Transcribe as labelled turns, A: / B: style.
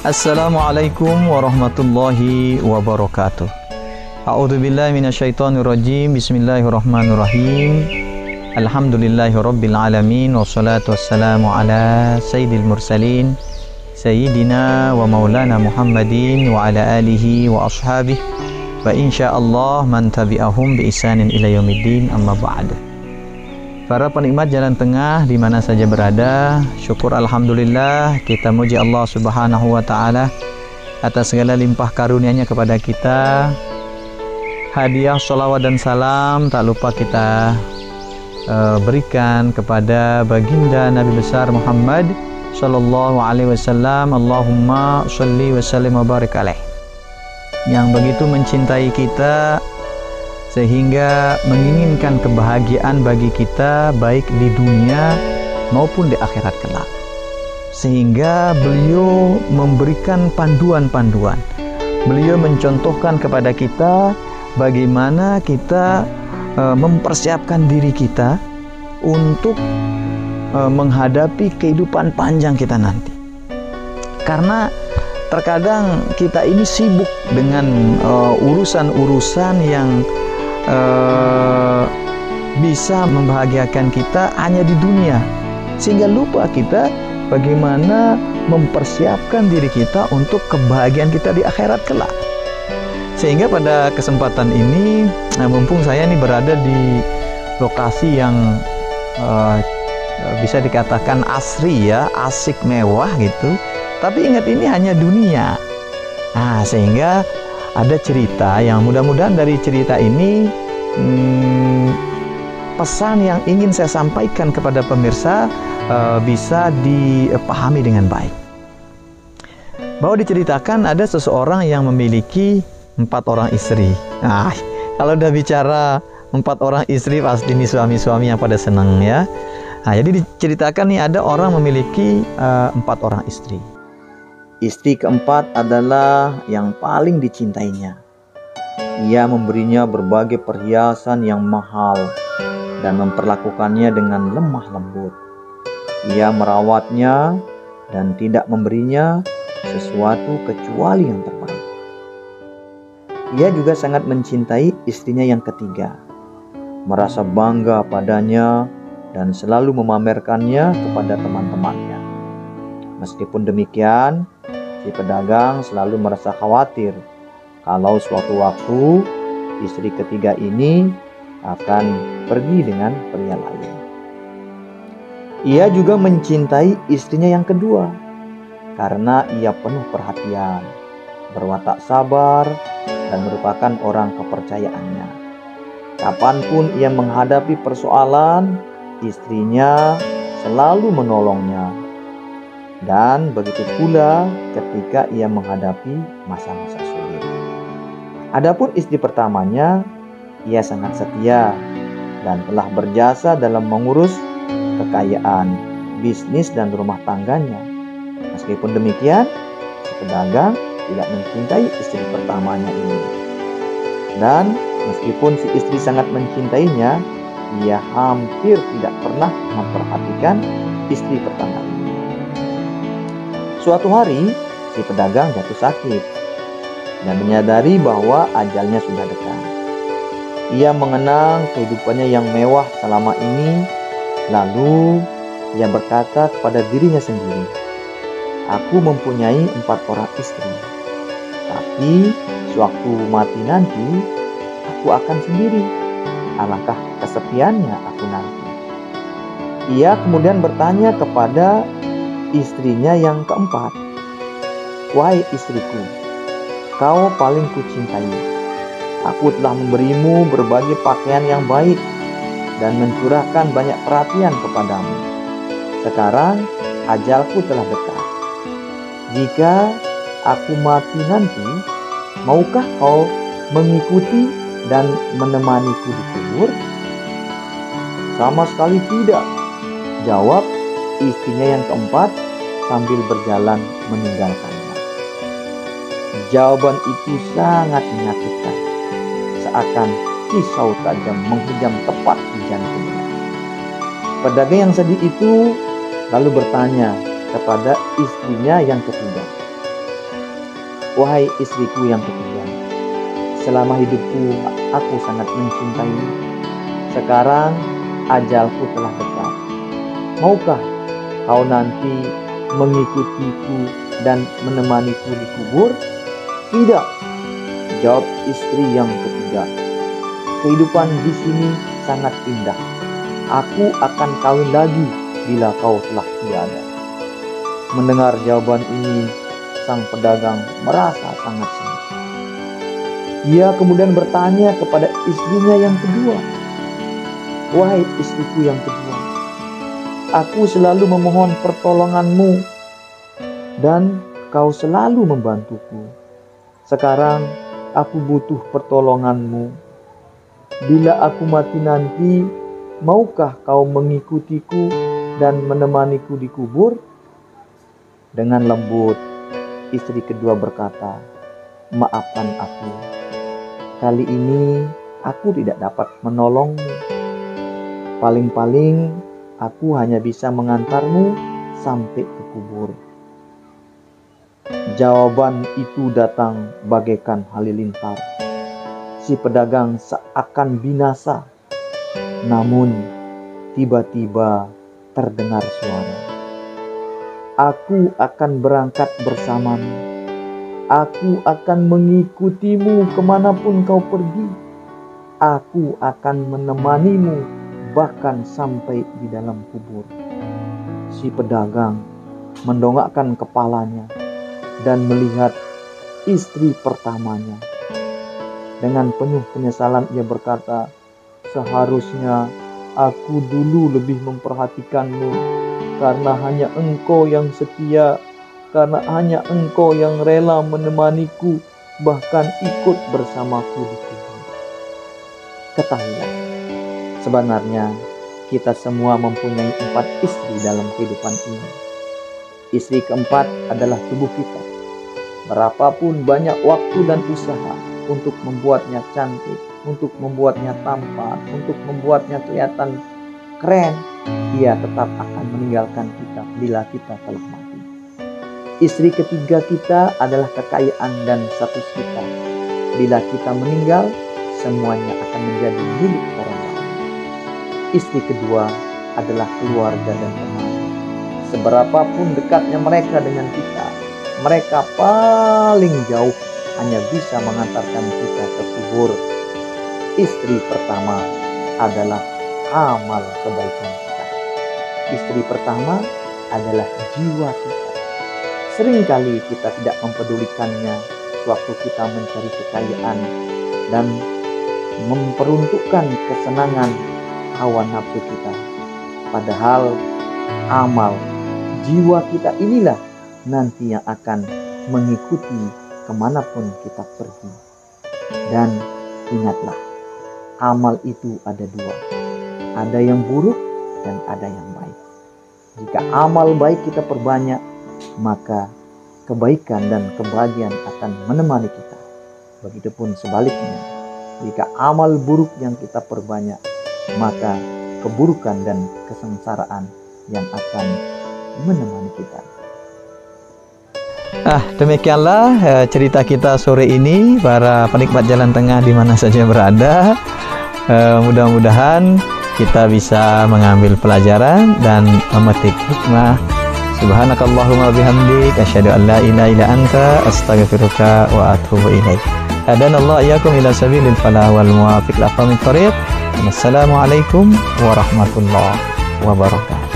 A: Assalamualaikum warahmatullahi wabarakatuh. A'udzubillahi minasyaitonirrajim. Bismillahirrahmanirrahim. Alhamdulillahirabbil alamin wassalatu wassalamu ala sayyidil mursalin sayyidina wa maulana Muhammadin wa ala alihi wa ashabihi wa insyaallah man tabi'ahum bi ihsanin ila yaumiddin, amma ba'd. Para penikmat jalan tengah di mana saja berada, syukur alhamdulillah kita muji Allah Subhanahu wa taala atas segala limpah karunia-Nya kepada kita. Hadiah sholawat dan salam tak lupa kita berikan kepada baginda Nabi besar Muhammad sallallahu alaihi wasallam. Allahumma shalli wa sallim wa barik alaih, yang begitu mencintai kita sehingga menginginkan kebahagiaan bagi kita baik di dunia maupun di akhirat kelak. Sehingga beliau memberikan panduan-panduan. Beliau mencontohkan kepada kita bagaimana kita mempersiapkan diri kita untuk menghadapi kehidupan panjang kita nanti. Karena terkadang kita ini sibuk dengan urusan-urusan yang bisa membahagiakan kita hanya di dunia, sehingga lupa kita bagaimana mempersiapkan diri kita untuk kebahagiaan kita di akhirat kelak. Sehingga pada kesempatan ini, mumpung saya ini berada di lokasi yang bisa dikatakan asri ya, asik, mewah gitu, tapi ingat ini hanya dunia. Nah, sehingga ada cerita yang mudah-mudahan dari cerita ini pesan yang ingin saya sampaikan kepada pemirsa bisa dipahami dengan baik. Bahwa diceritakan ada seseorang yang memiliki 4 orang istri. Nah, kalau udah bicara 4 orang istri pasti ini suami-suami yang pada senang ya. Nah, jadi diceritakan nih ada orang memiliki 4 orang istri. Istri keempat adalah yang paling dicintainya. Ia memberinya berbagai perhiasan yang mahal dan memperlakukannya dengan lemah lembut. Ia merawatnya dan tidak memberinya sesuatu kecuali yang terbaik. Ia juga sangat mencintai istrinya yang ketiga, merasa bangga padanya dan selalu memamerkannya kepada teman-temannya. Meskipun demikian, si pedagang selalu merasa khawatir kalau suatu waktu istri ketiga ini akan pergi dengan pria lain. Ia juga mencintai istrinya yang kedua karena ia penuh perhatian, berwatak sabar, dan merupakan orang kepercayaannya. Kapanpun ia menghadapi persoalan, istrinya selalu menolongnya. Dan begitu pula ketika ia menghadapi masa-masa sulit. Adapun istri pertamanya, ia sangat setia dan telah berjasa dalam mengurus kekayaan, bisnis dan rumah tangganya. Meskipun demikian, si pedagang tidak mencintai istri pertamanya ini. Dan meskipun si istri sangat mencintainya, ia hampir tidak pernah memperhatikan istri pertama ini. Suatu hari, si pedagang jatuh sakit dan menyadari bahwa ajalnya sudah dekat. Ia mengenang kehidupannya yang mewah selama ini, lalu ia berkata kepada dirinya sendiri, "Aku mempunyai 4 orang istri, tapi sewaktu mati nanti, aku akan sendiri. Alangkah kesepiannya aku nanti." Ia kemudian bertanya kepada istrinya yang keempat, "Wahai istriku, kau paling kucintai. Aku telah memberimu berbagai pakaian yang baik dan mencurahkan banyak perhatian kepadamu. Sekarang ajalku telah dekat. Jika aku mati nanti, maukah kau mengikuti dan menemaniku di kubur?" "Sama sekali tidak," jawab istrinya yang keempat sambil berjalan meninggalkannya. Jawaban itu sangat menyakitkan, seakan pisau tajam menghujam tepat di jantungnya. Pedagang yang sedih itu lalu bertanya kepada istrinya yang ketiga,
B: Wahai istriku yang ketiga, selama hidupku aku sangat mencintaimu. Sekarang ajalku telah dekat. Maukah kau nanti mengikutiku dan menemaniku di kubur? Tidak, jawab istri yang ketiga. Kehidupan di sini sangat indah. Aku akan kawin lagi bila kau telah tiada. Mendengar jawaban ini, sang pedagang merasa sangat sedih. Ia kemudian bertanya kepada istrinya yang kedua, wahai istriku yang kedua, aku selalu memohon pertolonganmu dan kau selalu membantuku. Sekarang aku butuh pertolonganmu. Bila aku mati nanti, maukah kau mengikutiku dan menemaniku di kubur? Dengan lembut, istri kedua berkata, maafkan aku. Kali ini aku tidak dapat menolongmu. Paling-paling aku hanya bisa mengantarmu sampai ke kubur. Jawaban itu datang bagaikan halilintar. Si pedagang seakan binasa. Namun tiba-tiba terdengar suara. Aku akan berangkat bersamamu. Aku akan mengikutimu kemanapun kau pergi. Aku akan menemanimu bahkan sampai di dalam kubur. Si pedagang mendongakkan kepalanya dan melihat istri pertamanya. Dengan penuh penyesalan ia berkata, seharusnya aku dulu lebih memperhatikanmu, karena hanya engkau yang setia, karena hanya engkau yang rela menemaniku, bahkan ikut bersamaku di kubur. Ketahuilah, sebenarnya kita semua mempunyai 4 istri dalam kehidupan ini. Istri keempat adalah tubuh kita. Berapapun banyak waktu dan usaha untuk membuatnya cantik, untuk membuatnya tampan, untuk membuatnya kelihatan keren, ia tetap akan meninggalkan kita bila kita telah mati. Istri ketiga kita adalah kekayaan dan status kita. Bila kita meninggal, semuanya akan menjadi milik orang lain. Istri kedua adalah keluarga dan teman. Seberapapun dekatnya mereka dengan kita, mereka paling jauh hanya bisa mengantarkan kita ke kubur. Istri pertama adalah amal kebaikan kita. Istri pertama adalah jiwa kita. Seringkali kita tidak mempedulikannya sewaktu kita mencari kekayaan dan memperuntukkan kesenangan hawa nafsu kita. Padahal amal jiwa kita inilah nanti yang akan mengikuti kemanapun kita pergi. Dan ingatlah, amal itu ada 2. Ada yang buruk dan ada yang baik. Jika amal baik kita perbanyak, maka kebaikan dan kebahagiaan akan menemani kita. Begitupun sebaliknya, jika amal buruk yang kita perbanyak, maka keburukan dan kesengsaraan yang akan menemani kita.
A: Demikianlah cerita kita sore ini, para penikmat jalan tengah di mana saja berada. Mudah-mudahan kita bisa mengambil pelajaran dan memetik hikmah. Subhanakallahumma bihamdik, asyhadu an la ilaha illa anta, astaghfiruka wa atubu ilaik. Hadanallahu iyyakum ila sabilil falah wal muwafiq laqamit thariq. Wassalamualaikum warahmatullahi wabarakatuh.